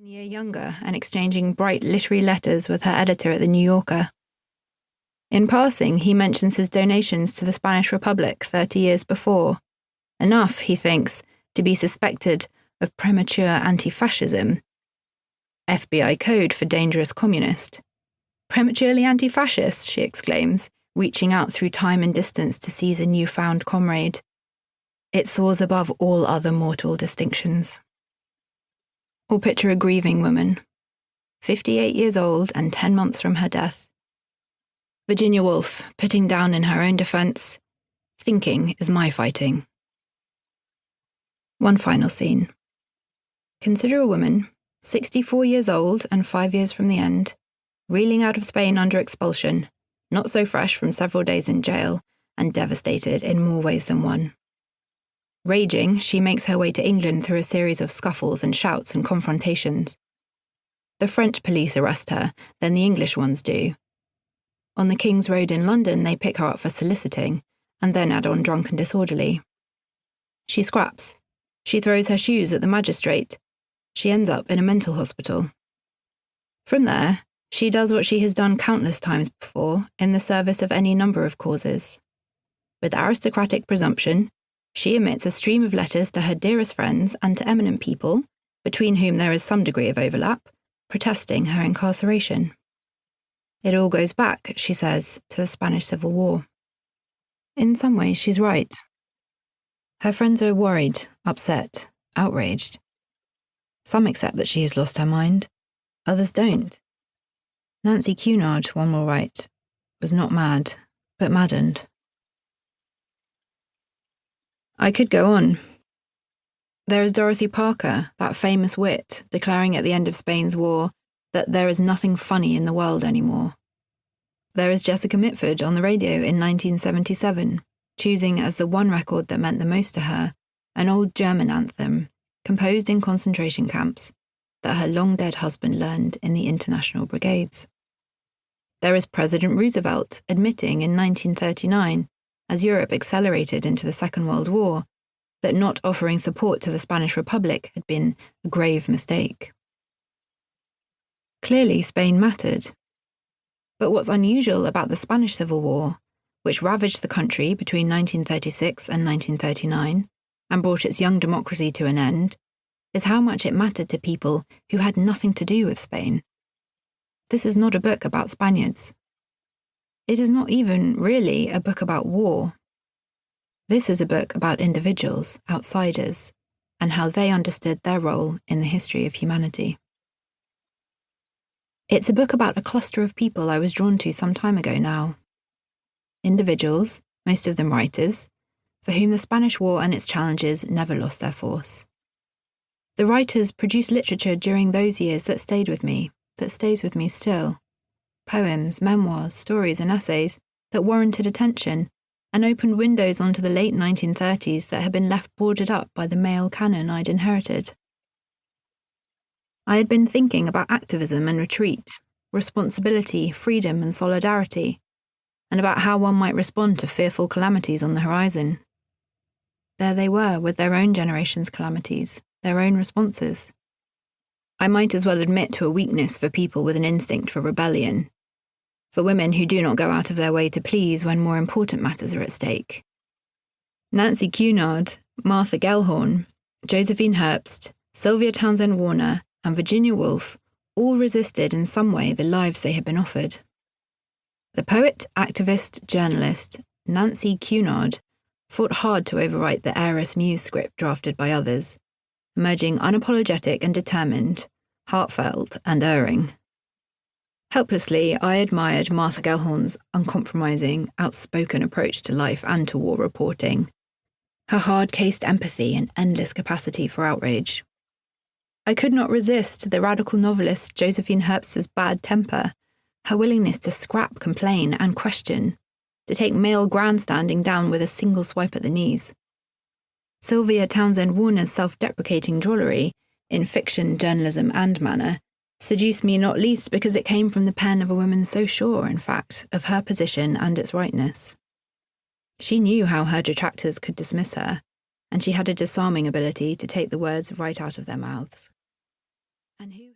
year younger and exchanging bright literary letters with her editor at the New Yorker. In passing, he mentions his donations to the Spanish Republic 30 years before. Enough, he thinks, to be suspected of premature anti-fascism. FBI code for dangerous communist. Prematurely anti-fascist, she exclaims, reaching out through time and distance to seize a newfound comrade. It soars above all other mortal distinctions. Or picture a grieving woman, 58 years old and 10 months from her death. Virginia Woolf, putting down in her own defence, thinking is my fighting. One final scene. Consider a woman, 64 years old and 5 years from the end, reeling out of Spain under expulsion, not so fresh from several days in jail, and devastated in more ways than one. Raging, she makes her way to England through a series of scuffles and shouts and confrontations. The French police arrest her, then the English ones do. On the King's Road in London, they pick her up for soliciting, and then add on drunk and disorderly. She scraps. She throws her shoes at the magistrate. She ends up in a mental hospital. From there, she does what she has done countless times before in the service of any number of causes. With aristocratic presumption, she emits a stream of letters to her dearest friends and to eminent people, between whom there is some degree of overlap, protesting her incarceration. It all goes back, she says, to the Spanish Civil War. In some ways, she's right. Her friends are worried, upset, outraged. Some accept that she has lost her mind, others don't. Nancy Cunard, one will write, was not mad, but maddened. I could go on. There is Dorothy Parker, that famous wit, declaring at the end of Spain's war that there is nothing funny in the world anymore. There is Jessica Mitford on the radio in 1977, choosing as the one record that meant the most to her an old German anthem, composed in concentration camps, that her long-dead husband learned in the International Brigades. There is President Roosevelt admitting in 1939, as Europe accelerated into the Second World War, that not offering support to the Spanish Republic had been a grave mistake. Clearly, Spain mattered. But what's unusual about the Spanish Civil War, which ravaged the country between 1936 and 1939 and brought its young democracy to an end, is how much it mattered to people who had nothing to do with Spain. This is not a book about Spaniards. It is not even, really, a book about war. This is a book about individuals, outsiders, and how they understood their role in the history of humanity. It's a book about a cluster of people I was drawn to some time ago now. Individuals, most of them writers, for whom the Spanish War and its challenges never lost their force. The writers produced literature during those years that stayed with me, that stays with me still. Poems, memoirs, stories and essays that warranted attention and opened windows onto the late 1930s that had been left boarded up by the male canon I'd inherited. I had been thinking about activism and retreat, responsibility, freedom and solidarity, and about how one might respond to fearful calamities on the horizon. There they were with their own generation's calamities, their own responses. I might as well admit to a weakness for people with an instinct for rebellion, for women who do not go out of their way to please when more important matters are at stake. Nancy Cunard, Martha Gellhorn, Josephine Herbst, Sylvia Townsend Warner, and Virginia Woolf all resisted in some way the lives they had been offered. The poet, activist, journalist, Nancy Cunard, fought hard to overwrite the heiress muse script drafted by others, emerging unapologetic and determined, heartfelt and erring. Helplessly, I admired Martha Gellhorn's uncompromising, outspoken approach to life and to war reporting, her hard-cased empathy and endless capacity for outrage. I could not resist the radical novelist Josephine Herbst's bad temper, her willingness to scrap, complain and question, to take male grandstanding down with a single swipe at the knees. Sylvia Townsend Warner's self-deprecating drollery, in fiction, journalism and manner, seduced me not least because it came from the pen of a woman so sure, in fact, of her position and its rightness. She knew how her detractors could dismiss her, and she had a disarming ability to take the words right out of their mouths. And who